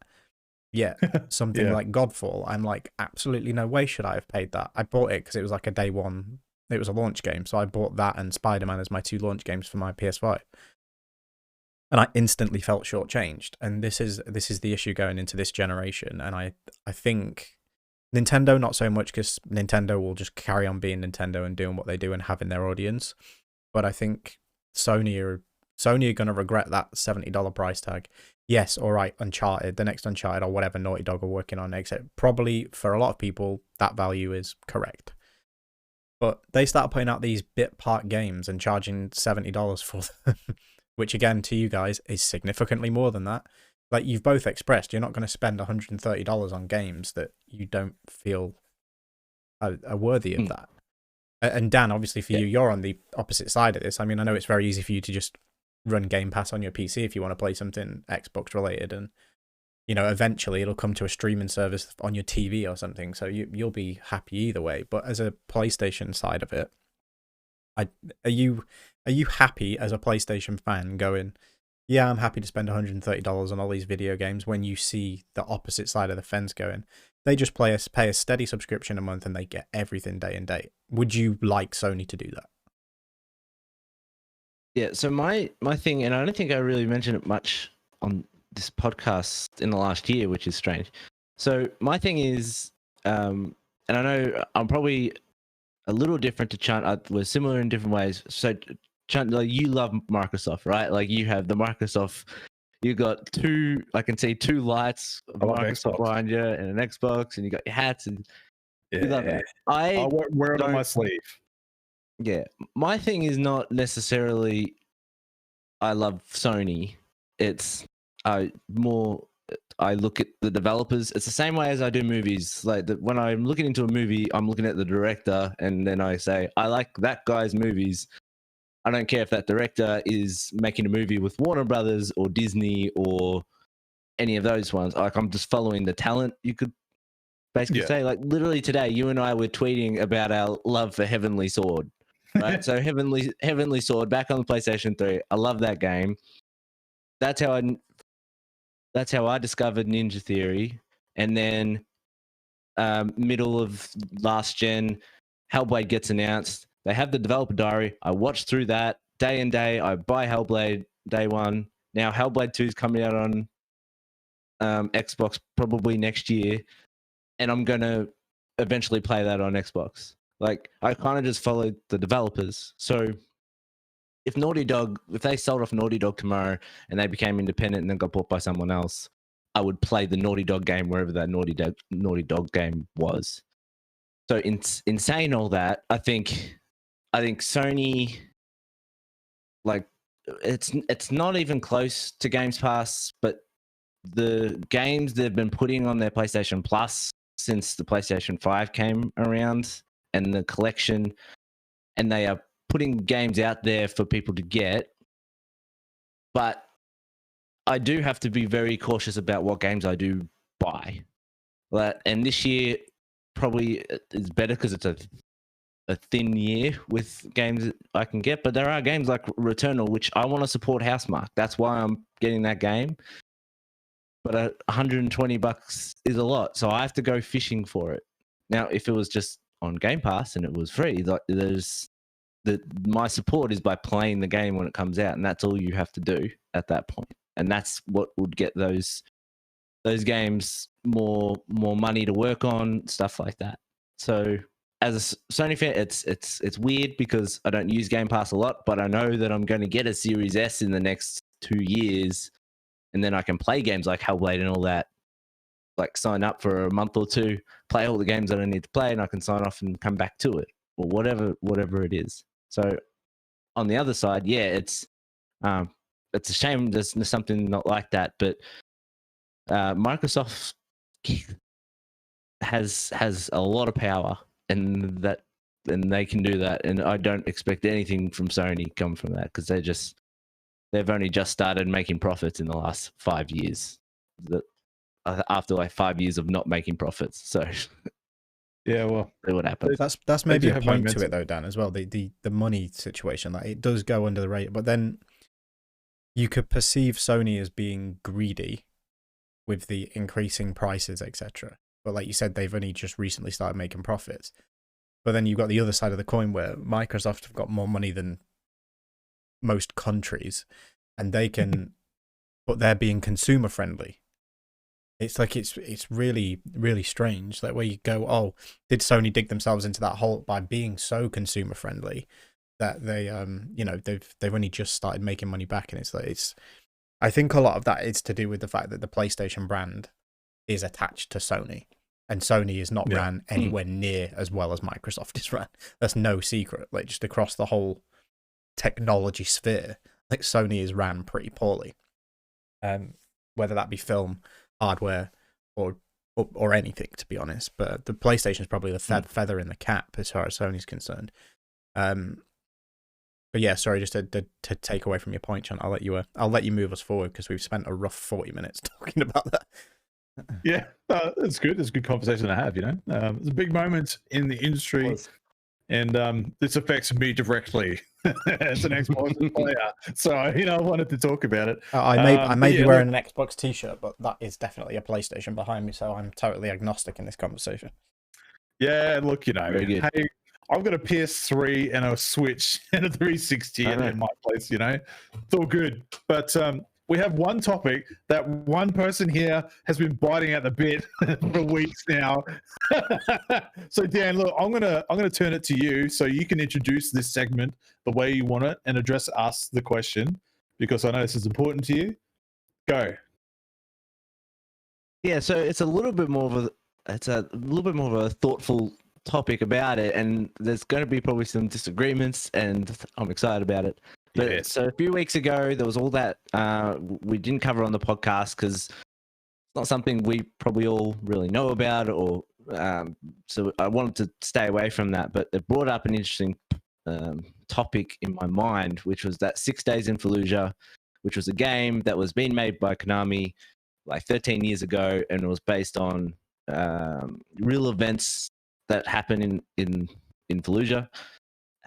Yeah, something like Godfall, I'm like, absolutely no way should I have paid that. I bought it because it was like a day one. It was a launch game, so I bought that and Spider-Man as my 2 launch games for my PS5. And I instantly felt shortchanged. And this is the issue going into this generation. And I think Nintendo, not so much, because Nintendo will just carry on being Nintendo and doing what they do and having their audience. But I think Sony are going to regret that $70 price tag. Yes, all right, Uncharted, the next Uncharted or whatever Naughty Dog are working on, except probably for a lot of people, that value is correct. But they start putting out these bit part games and charging $70 for them, which again, to you guys, is significantly more than that. Like you've both expressed, you're not going to spend $130 on games that you don't feel are worthy of that. And Dan, obviously for you, you're on the opposite side of this. I mean, I know it's very easy for you to just run Game Pass on your PC if you want to play something Xbox related, and eventually it'll come to a streaming service on your TV or something, so you'll be happy either way. But as a PlayStation side of it, are you happy as a PlayStation fan going, yeah, I'm happy to spend $130 on all these video games, when you see the opposite side of the fence going, they just pay a steady subscription a month and they get everything day and date? Would you like Sony to do that? Yeah, so my thing, and I don't think I really mentioned it much on this podcast in the last year, which is strange. So my thing is, and I know I'm probably a little different to Chunt. We're similar in different ways. So Chunt, like, you love Microsoft, right? Like you have the Microsoft. You got I can see 2 lights of Microsoft behind you, and an Xbox, and you got your hats, and you love that. I wear it on my sleeve. Yeah, my thing is not necessarily I love Sony. It's I look at the developers. It's the same way as I do movies. Like when I'm looking into a movie, I'm looking at the director, and then I say, I like that guy's movies. I don't care if that director is making a movie with Warner Brothers or Disney or any of those ones. Like, I'm just following the talent, you could basically say. Like, literally today, you and I were tweeting about our love for Heavenly Sword. Right? So Heavenly Sword back on the PlayStation 3. I love that game. That's how I discovered Ninja Theory. And then middle of last gen, Hellblade gets announced. They have the developer diary. I watch through that day and day. I buy Hellblade day one. Now Hellblade 2 is coming out on Xbox probably next year, and I'm going to eventually play that on Xbox. Like, I kind of just followed the developers. So if they sold off Naughty Dog tomorrow and they became independent and then got bought by someone else, I would play the Naughty Dog game wherever that Naughty Dog game was. So in saying all that, I think Sony, like, it's not even close to Games Pass, but the games they've been putting on their PlayStation Plus since the PlayStation 5 came around, and the collection, and they are putting games out there for people to get. But I do have to be very cautious about what games I do buy. And this year probably is better because it's a thin year with games that I can get. But there are games like Returnal, which I want to support Housemarque. That's why I'm getting that game. But $120 is a lot, so I have to go fishing for it. Now, if it was just on Game Pass and it was free, like, my support is by playing the game when it comes out, and that's all you have to do at that point. And that's what would get those games more money to work on, stuff like that. So as a Sony fan, it's weird because I don't use Game Pass a lot, but I know that I'm going to get a Series S in the next 2 years, and then I can play games like Hellblade and all that. Like, sign up for a month or two, play all the games that I need to play, and I can sign off and come back to it, or whatever it is. So on the other side, yeah, it's a shame there's something not like that, but Microsoft has a lot of power, and they can do that, and I don't expect anything from Sony come from that, because they've only just started making profits in the last 5 years. After like 5 years of not making profits, so yeah, well, see what happens. That's maybe a point to it though, Dan, as well. The money situation, like, it does go under the radar, but then you could perceive Sony as being greedy with the increasing prices, etc. But like you said, they've only just recently started making profits. But then you've got the other side of the coin where Microsoft have got more money than most countries, and they can, but they're being consumer friendly. It's like it's really, really strange. Like, where you go, oh, did Sony dig themselves into that hole by being so consumer friendly that they they've only just started making money back? And I think a lot of that is to do with the fact that the PlayStation brand is attached to Sony, and Sony is not ran anywhere near as well as Microsoft is ran. That's no secret. Like, just across the whole technology sphere, like, Sony is ran pretty poorly. Whether that be film, hardware, or anything, to be honest. But the PlayStation is probably the feather in the cap as far as Sony's concerned. But yeah, sorry, just to take away from your point, John, I'll let you move us forward, because we've spent a rough 40 minutes talking about that. Yeah, it's good. It's a good conversation to have. It's a big moment in the industry, and this affects me directly as an Xbox player. So I wanted to talk about it. I may be wearing an Xbox T-shirt, but that is definitely a PlayStation behind me, so I'm totally agnostic in this conversation. Yeah, look, hey, I've got a PS3 and a Switch and a 360 in my place. It's all good, but we have one topic that one person here has been biting at the bit for weeks now. So Dan, look, I'm gonna turn it to you so you can introduce this segment the way you want it and address us the question, because I know this is important to you. Go. Yeah, so it's a little bit more of a thoughtful topic about it, and there's going to be probably some disagreements, and I'm excited about it. But yes. So a few weeks ago, there was all that we didn't cover on the podcast because it's not something we probably all really know about, or so I wanted to stay away from that. But it brought up an interesting topic in my mind, which was that 6 Days in Fallujah, which was a game that was being made by Konami like 13 years ago, and it was based on real events that happen in Fallujah.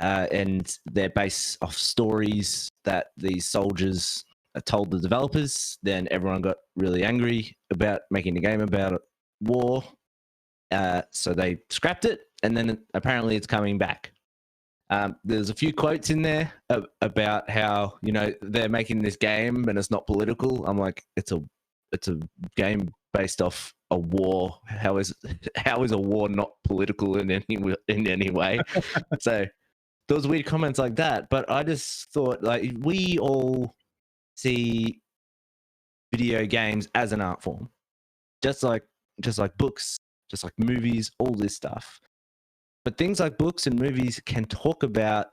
And they're based off stories that these soldiers told the developers. Then everyone got really angry about making a game about war. So they scrapped it and then apparently it's coming back. There's a few quotes in there about how, you know, they're making this game and it's not political. I'm like, it's a game based off a war. How is a war not political in any way? So there was weird comments like that. But I just thought, like, we all see video games as an art form, just like books, just like movies, all this stuff. But things like books and movies can talk about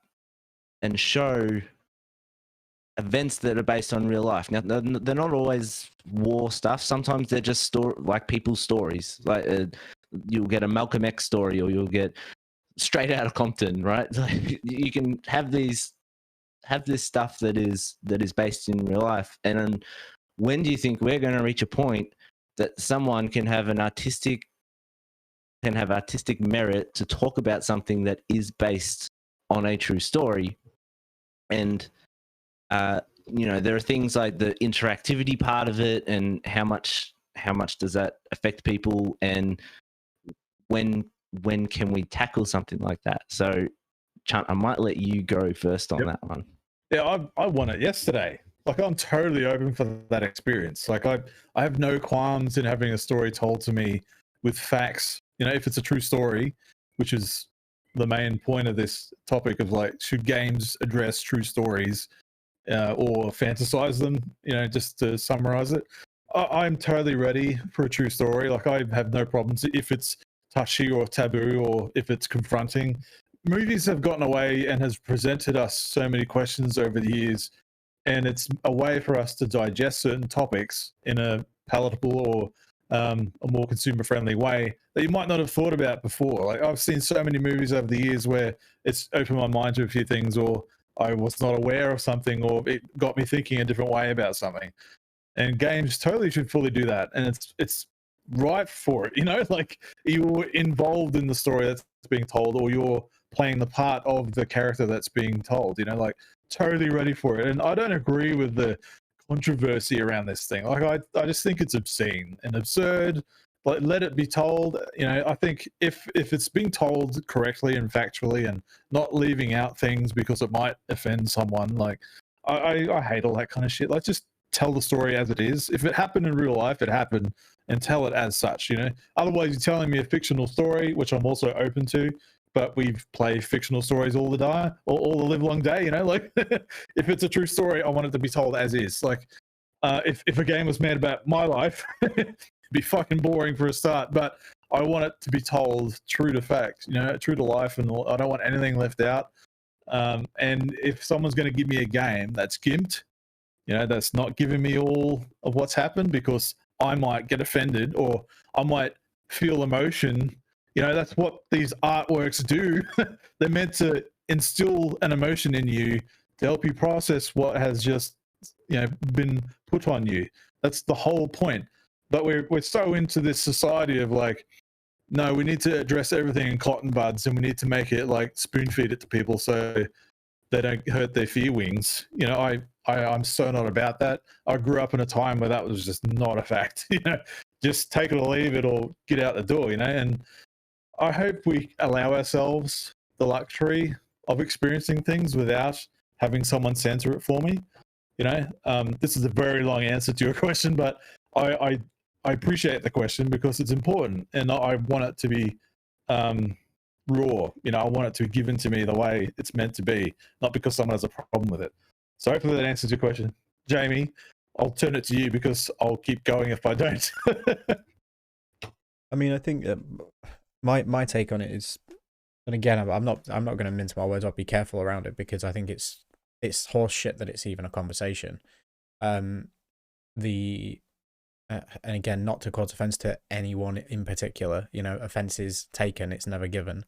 and show events that are based on real life. Now, they're not always war stuff. Sometimes they're just like people's stories. Like you'll get a Malcolm X story, or you'll get Straight Outta Compton, right? Like, you can have this stuff that is based in real life. And then when do you think we're going to reach a point that someone can have artistic merit to talk about something that is based on a true story? And you know, there are things like the interactivity part of it, and how much does that affect people, and when can we tackle something like that? So, Chunt, I might let you go first on that one. Yeah, I won it yesterday. Like, I'm totally open for that experience. Like, I have no qualms in having a story told to me with facts. You know, if it's a true story, which is the main point of this topic of, like, should games address true stories or fantasize them, you know, just to summarize it. I'm totally ready for a true story. Like, I have no problems if it's touchy or taboo, or if it's confronting. Movies have gotten away and has presented us so many questions over the years, and it's a way for us to digest certain topics in a palatable or a more consumer-friendly way that you might not have thought about before. Like, I've seen so many movies over the years where it's opened my mind to a few things, or I was not aware of something, or it got me thinking a different way about something. And games totally should fully do that. And it's ripe for it, you know, like, you're involved in the story that's being told, or you're playing the part of the character that's being told, you know, like, totally ready for it. And I don't agree with the controversy around this thing. Like, I just think it's obscene and absurd. Like, let it be told. You know, I think if it's being told correctly and factually, and not leaving out things because it might offend someone, like, I hate all that kind of shit. Like, just tell the story as it is. If it happened in real life, it happened, and tell it as such, you know. Otherwise, you're telling me a fictional story, which I'm also open to, but we've played fictional stories all the live long day, you know. Like, if it's a true story, I want it to be told as is. Like, if a game was made about my life, it'd be fucking boring for a start, but I want it to be told true to fact, you know, true to life, and I don't want anything left out. And if someone's going to give me a game that's gimped, you know, that's not giving me all of what's happened, because I might get offended, or I might feel emotion. You know, that's what these artworks do. They're meant to instill an emotion in you to help you process what has just, you know, been put on you. That's the whole point. But we're so into this society of, like, no, we need to address everything in cotton buds, and we need to make it, like, spoon feed it to people so they don't hurt their fear wings. You know, I'm so not about that. I grew up in a time where that was just not a fact. You know, just take it or leave it, or get out the door, you know. And I hope we allow ourselves the luxury of experiencing things without having someone censor it for me. You know, this is a very long answer to your question, but I appreciate the question because it's important, and I want it to be raw. You know, I want it to be given to me the way it's meant to be, not because someone has a problem with it. So hopefully that answers your question. Jamie, I'll turn it to you because I'll keep going if I don't. I mean, I think my take on it is, and again, I'm not going to mince my words. I'll be careful around it, because I think it's horse shit that it's even a conversation. And again, not to cause offense to anyone in particular, you know, offense is taken, it's never given.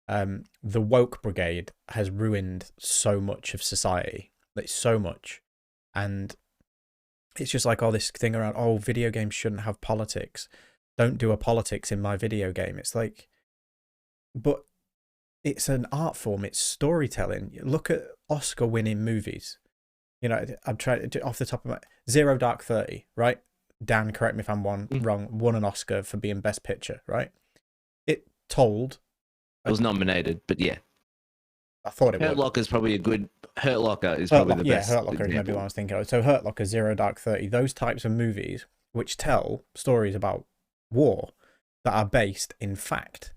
The woke brigade has ruined so much of society, like, so much. And it's just like all this thing around, oh, video games shouldn't have politics. Don't do a politics in my video game. It's like, but it's an art form. It's storytelling. Look at Oscar-winning movies. You know, I'm trying to, off the top of my, Zero Dark 30, right? Dan, correct me if I'm wrong, won an Oscar for being Best Picture, right? It told It was nominated, but yeah. I thought it Hurt would. Locker is probably a good. Hurt Locker is probably the best. Yeah, Hurt Locker is maybe what I was thinking of. So Hurt Locker, Zero Dark 30, those types of movies which tell stories about war that are based in fact,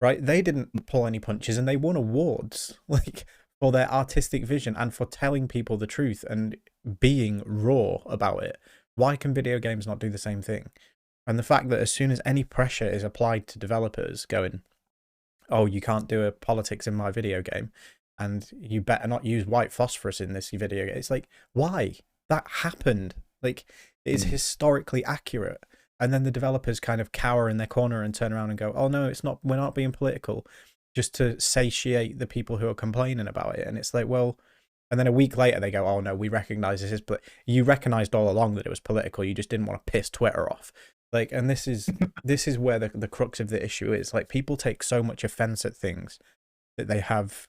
right? They didn't pull any punches and they won awards like for their artistic vision and for telling people the truth and being raw about it. Why can video games not do the same thing? And the fact that as soon as any pressure is applied to developers going, oh, you can't do a politics in my video game, and you better not use white phosphorus in this video game. It's like, why? That happened. Like, it's historically accurate. And then the developers kind of cower in their corner and turn around and go, oh, no, it's not. We're not being political, just to satiate the people who are complaining about it. And it's like, well, and then a week later they go, oh, no, we recognize this is, but you recognized all along that it was political. You just didn't want to piss Twitter off. Like, and this is where the crux of the issue is. Like, people take so much offense at things that they have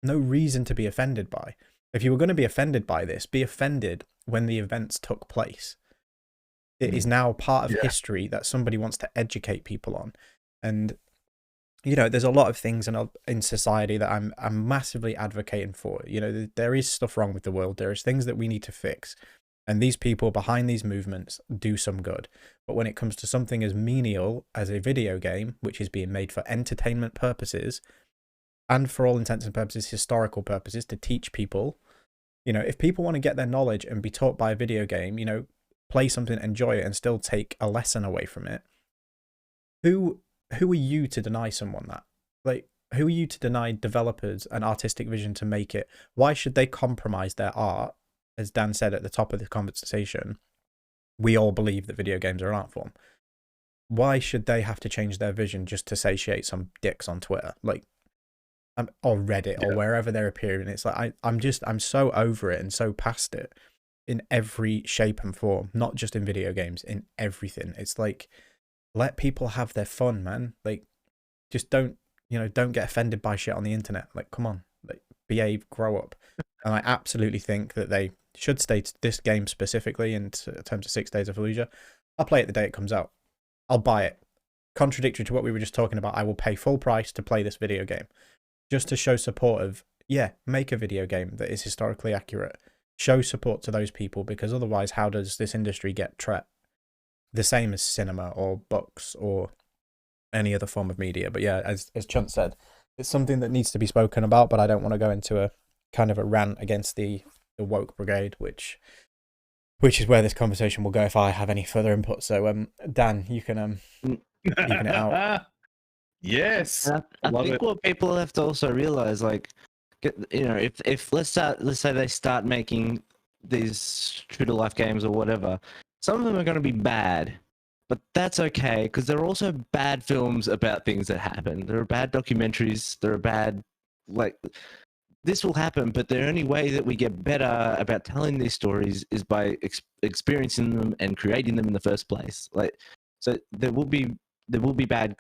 no reason to be offended by. If you were going to be offended by this, be offended when the events took place. It is now part of history that somebody wants to educate people on. And, you know, there's a lot of things in society that I'm massively advocating for. You know, there is stuff wrong with the world. There is things that we need to fix. And these people behind these movements do some good. But when it comes to something as menial as a video game, which is being made for entertainment purposes, and for all intents and purposes, historical purposes, to teach people, you know, if people want to get their knowledge and be taught by a video game, you know, play something, enjoy it, and still take a lesson away from it, who are you to deny someone that? Like, who are you to deny developers an artistic vision to make it? Why should they compromise their art? As Dan said at the top of the conversation, we all believe that video games are an art form. Why should they have to change their vision just to satiate some dicks on Twitter, like, or Reddit, or wherever they're appearing? It's like I'm so over it and so past it in every shape and form, not just in video games, in everything. It's like, let people have their fun, man. Like, just don't get offended by shit on the internet. Like, come on, like, behave, grow up. And I absolutely think that they should stay to this game specifically in terms of 6 Days of Fallujah. I'll play it the day it comes out. I'll buy it. Contradictory to what we were just talking about, I will pay full price to play this video game. Just to show support of, make a video game that is historically accurate. Show support to those people, because otherwise how does this industry get treated? The same as cinema or books or any other form of media. But yeah, as Chunt said, it's something that needs to be spoken about, but I don't want to go into a kind of a rant against the woke brigade, which is where this conversation will go if I have any further input. So Dan, you can even it out. Yes. I think what people have to also realize, like, you know, if let's say they start making these true to life games or whatever, some of them are going to be bad, but that's okay, because there are also bad films about things that happen. There are bad documentaries. There are bad, like, this will happen, but the only way that we get better about telling these stories is by experiencing them and creating them in the first place. Like, so there will be bad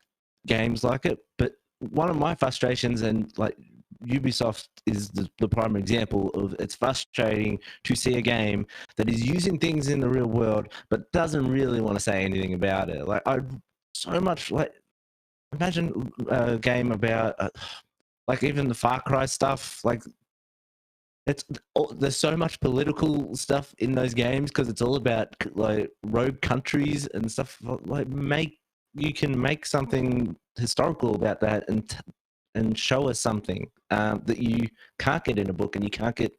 games like it, but one of my frustrations, and like Ubisoft is the primary example of, it's frustrating to see a game that is using things in the real world but doesn't really want to say anything about it. Like, I so much, like, imagine a game about like even the Far Cry stuff. Like, there's so much political stuff in those games because it's all about like rogue countries and stuff. Like, you can make something historical about that and show us something that you can't get in a book and you can't get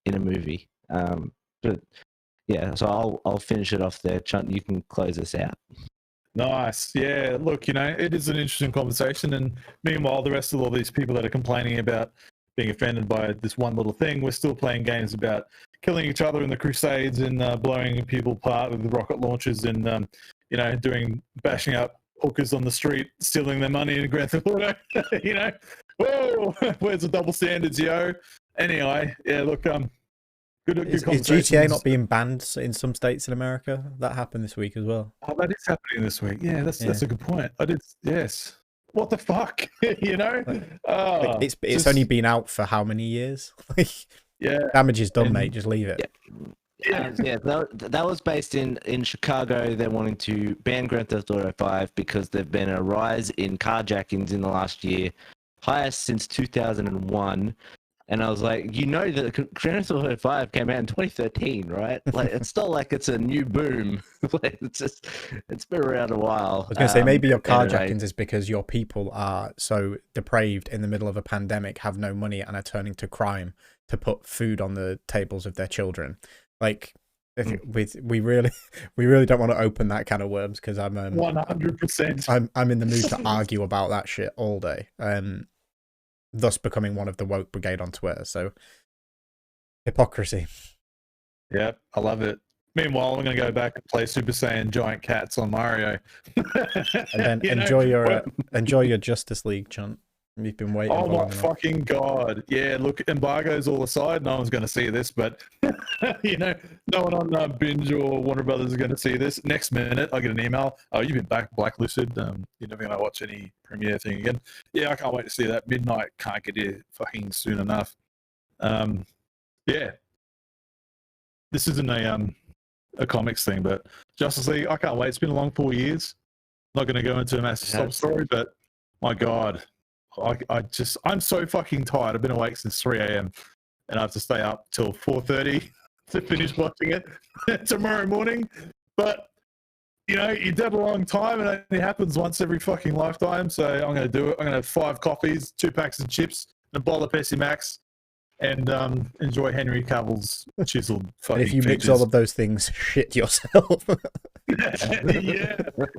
in a movie. But yeah, so I'll finish it off there. Chunt, you can close this out. Nice. Yeah, look, you know, it is an interesting conversation, and meanwhile, the rest of all these people that are complaining about being offended by this one little thing, we're still playing games about killing each other in the Crusades and blowing people apart with the rocket launchers and, you know, bashing up hookers on the street, stealing their money in Grand Theft Auto. You know, whoa, where's the double standards, yo? Anyway, yeah, look, good is GTA not being banned in some states in America? That happened this week as well. Oh, that is happening this week. Yeah, that's a good point. Yes. What the fuck? You know? Like, it's only been out for how many years? Yeah. Damage is done, mate. Just leave it. Yeah, that was based in Chicago. They're wanting to ban Grand Theft Auto 5 because there've been a rise in carjackings in the last year, highest since 2001. And I was like, that Grand Theft Auto 5 came out in 2013, right? Like, it's not like it's a new boom. Like, it's been around a while. I was going to say, maybe your carjackings is because your people are so depraved in the middle of a pandemic, have no money, and are turning to crime to put food on the tables of their children. Like, we really don't want to open that can of worms, because I'm 100%. I'm in the mood to argue about that shit all day. Thus becoming one of the woke brigade on Twitter. So hypocrisy. Yep, I love it. Meanwhile, I'm going to go back and play Super Saiyan Giant Cats on Mario. And then enjoy your Justice League, chunt. You've been waiting. Oh my fucking god! Yeah, look, embargoes all aside, no one's going to see this, but no one on Binge or Warner Brothers is going to see this. Next minute, I get an email. Oh, you've been blacklisted. You're never going to watch any premiere thing again. Yeah, I can't wait to see that. Midnight can't get here fucking soon enough. Yeah, this isn't a comics thing, but Justice League, I can't wait. It's been a long 4 years. Not going to go into a massive sob story, but my god. I'm so fucking tired. I've been awake since 3 a.m. and I have to stay up till 4:30 to finish watching it tomorrow morning. But you're dead a long time, and it only happens once every fucking lifetime. So I'm going to do it. I'm going to have 5 coffees, 2 packs of chips, and a bottle of Pepsi Max, and enjoy Henry Cavill's chiseled fucking. And if you features. mix all of those things, shit yourself. Yeah. Look,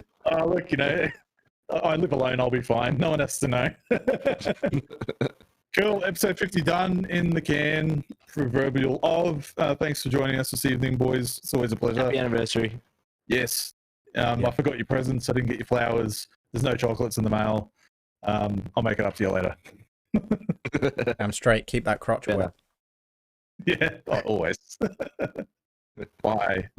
I live alone, I'll be fine. No one has to know. Cool. Episode 50 done, in the can, proverbial of. Thanks for joining us this evening, boys. It's always a pleasure. Happy anniversary. Yes. I forgot your presents. I didn't get your flowers. There's no chocolates in the mail. I'll make it up to you later. I'm straight. Keep that crotch away. Yeah, always. Bye.